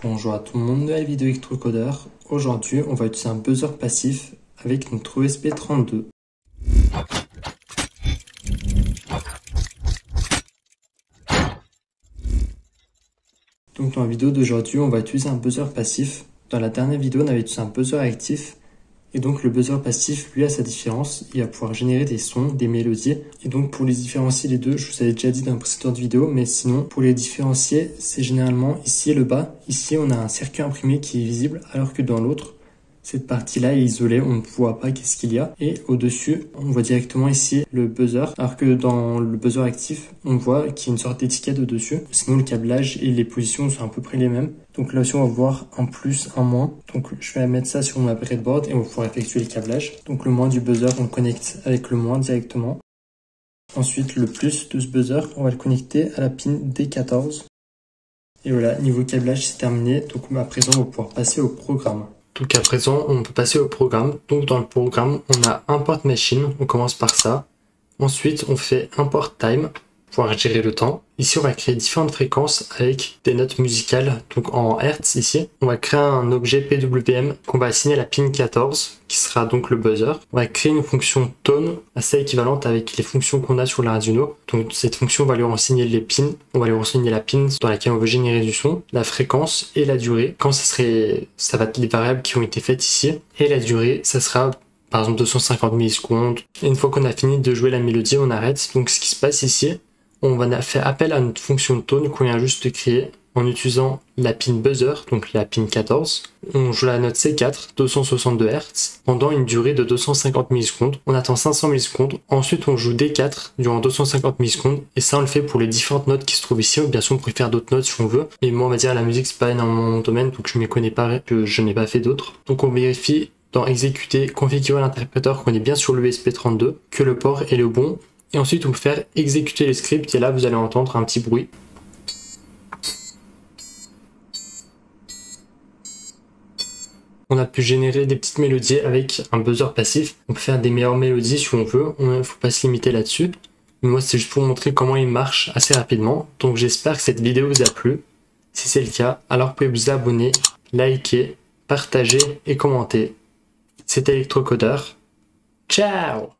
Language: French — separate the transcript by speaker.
Speaker 1: Bonjour à tout le monde, nouvelle vidéo électrocodeur. Aujourd'hui, on va utiliser un buzzer passif avec notre ESP32. Donc dans la vidéo d'aujourd'hui, on va utiliser un buzzer passif. Dans la dernière vidéo, on avait utilisé un buzzer actif. Et donc le buzzer passif, lui, a sa différence. Il va pouvoir générer des sons, des mélodies. Et donc pour les différencier les deux, je vous avais déjà dit dans la précédente vidéo, mais sinon, pour les différencier, c'est généralement ici le bas. Ici, on a un circuit imprimé qui est visible, alors que dans l'autre, cette partie-là est isolée, on ne voit pas qu'est-ce qu'il y a. Et au-dessus, on voit directement ici le buzzer, alors que dans le buzzer actif, on voit qu'il y a une sorte d'étiquette au-dessus. Sinon, le câblage et les positions sont à peu près les mêmes. Donc là aussi, on va voir un plus, un moins. Donc je vais mettre ça sur ma breadboard et on va pouvoir effectuer les câblages. Donc le moins du buzzer, on le connecte avec le moins directement. Ensuite, le plus de ce buzzer, on va le connecter à la pin D14. Et voilà, niveau câblage, c'est terminé. Donc à présent, on va pouvoir passer au programme. Donc à présent, on peut passer au programme. Donc dans le programme, on a import machine, on commence par ça. Ensuite, on fait import time pour pouvoir gérer le temps. Ici, on va créer différentes fréquences avec des notes musicales, donc en Hertz ici. On va créer un objet PWM qu'on va assigner à la pin 14, qui sera donc le buzzer. On va créer une fonction tone assez équivalente avec les fonctions qu'on a sur l'Arduino. Donc cette fonction, on va lui renseigner les pins. On va lui renseigner la pin dans laquelle on veut générer du son, la fréquence et la durée. Quand ça va être les variables qui ont été faites ici. Et la durée, ça sera par exemple 250 millisecondes. Et une fois qu'on a fini de jouer la mélodie, on arrête. Donc ce qui se passe ici, on va faire appel à notre fonction tone qu'on vient juste de créer en utilisant la pin buzzer, donc la pin 14. On joue la note C4, 262 Hz, pendant une durée de 250 millisecondes. On attend 500 millisecondes. Ensuite, on joue D4 durant 250 millisecondes. Et ça, on le fait pour les différentes notes qui se trouvent ici. Bien sûr, on pourrait faire d'autres notes si on veut. Mais moi, on va dire, la musique, c'est pas énormément mon domaine, donc je ne m'y connais pas, que je n'ai pas fait d'autres. Donc on vérifie dans exécuter, configurer l'interpréteur qu'on est bien sur le ESP32, que le port est le bon. Et ensuite, on peut faire exécuter le script et là, vous allez entendre un petit bruit. On a pu générer des petites mélodies avec un buzzer passif. On peut faire des meilleures mélodies si on veut. Il ne faut pas se limiter là-dessus. Mais moi, c'est juste pour vous montrer comment il marche assez rapidement. Donc, j'espère que cette vidéo vous a plu. Si c'est le cas, alors vous pouvez vous abonner, liker, partager et commenter. C'était Electrocodeur. Ciao!